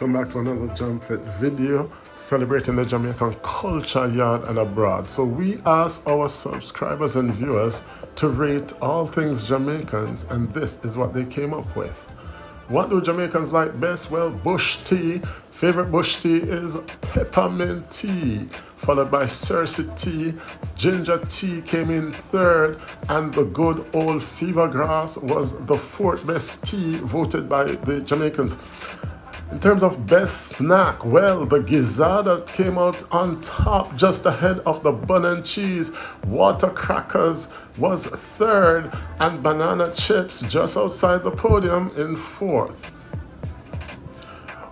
Welcome back to another Jam Fit video celebrating the Jamaican culture yard and abroad. So we ask our subscribers and viewers to rate all things Jamaicans, and this is what they came up with. What do Jamaicans like best? Well, bush tea. Favorite bush tea is peppermint tea, followed by Cersei tea. Ginger tea came in third, and the good old fever grass was the fourth best tea voted by the Jamaicans. In terms of best snack, well, the gizzada came out on top, just ahead of the bun and cheese. Water crackers was third, and banana chips just outside the podium in fourth.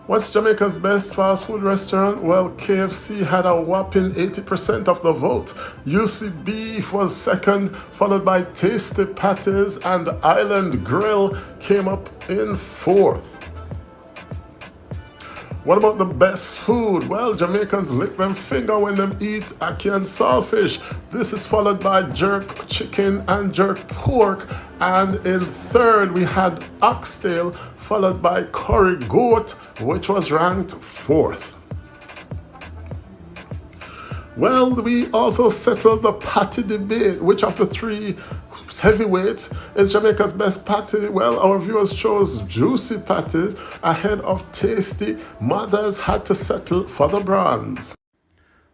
What's Jamaica's best fast food restaurant? Well, KFC had a whopping 80% of the vote. Juici beef was second, followed by Tasty Patties, and Island Grill came up in fourth. What about the best food? Well, Jamaicans lick them finger when them eat ackee and saltfish. This is followed by jerk chicken and jerk pork. And in third, we had oxtail, followed by curry goat, which was ranked fourth. Well, we also settled the patty debate. Which of the three heavyweights is Jamaica's best patty? Well, our viewers chose juicy patties ahead of tasty. Mothers had to settle for the bronze.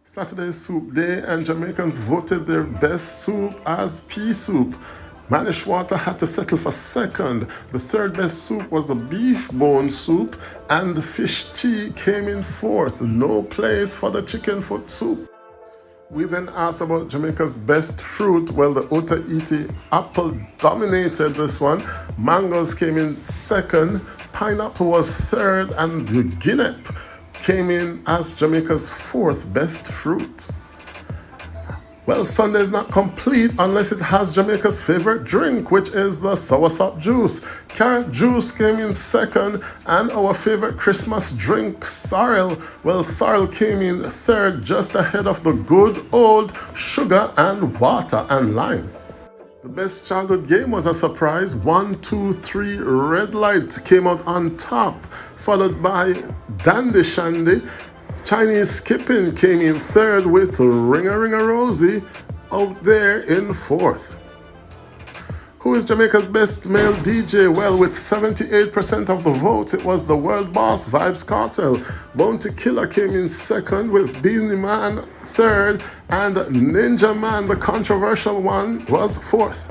Saturday's soup day, and Jamaicans voted their best soup as pea soup. Manish water had to settle for second. The third best soup was a beef bone soup, and the fish tea came in fourth. No place for the chicken foot soup. We then asked about Jamaica's best fruit. Well, the Otaheite apple dominated this one. Mangoes came in second. Pineapple was third, and the guinep came in as Jamaica's fourth best fruit. Well, Sunday is not complete unless it has Jamaica's favorite drink, which is the soursop juice. Carrot juice came in second, and our favorite Christmas drink, sorrel. Well, sorrel came in third, just ahead of the good old sugar and water and lime. The best childhood game was a surprise. 1, 2, 3 red lights came out on top, followed by Dandy Shandy. Chinese skipping came in third, with Ring-a-Ring-a-Rosie out there in fourth. Who is Jamaica's best male DJ? Well, with 78% of the vote, it was the world boss Vybz Kartel. Bounty Killer came in second, with Beenie Man third, and Ninja Man, the controversial one, was fourth.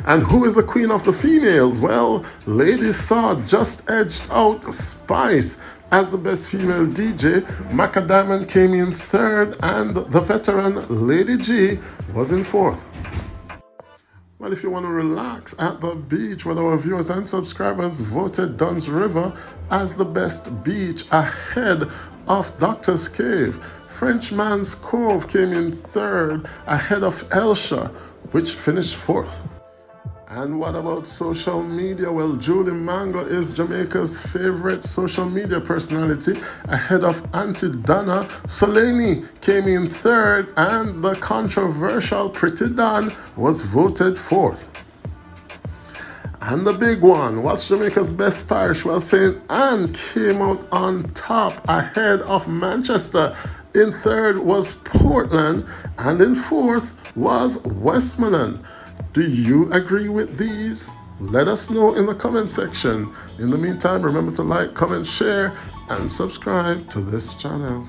And who is the queen of the females? Well, Lady Saw just edged out Spice as the best female DJ. Macadamia came in third, and the veteran Lady G was in fourth. Well, if you want to relax at the beach, well, our viewers and subscribers voted Dunn's River as the best beach ahead of Doctor's Cave. Frenchman's Cove came in third, ahead of Elsha, which finished fourth. And what about social media? Well, Julie Mango is Jamaica's favorite social media personality, ahead of Auntie Donna. Solaney came in third, and the controversial Pretty Don was voted fourth. And the big one, what's Jamaica's best parish? Well, St. Anne came out on top, ahead of Manchester. In third was Portland, and in fourth was Westmoreland. Do you agree with these? Let us know in the comment section. In the meantime, remember to like, comment, share, and subscribe to this channel.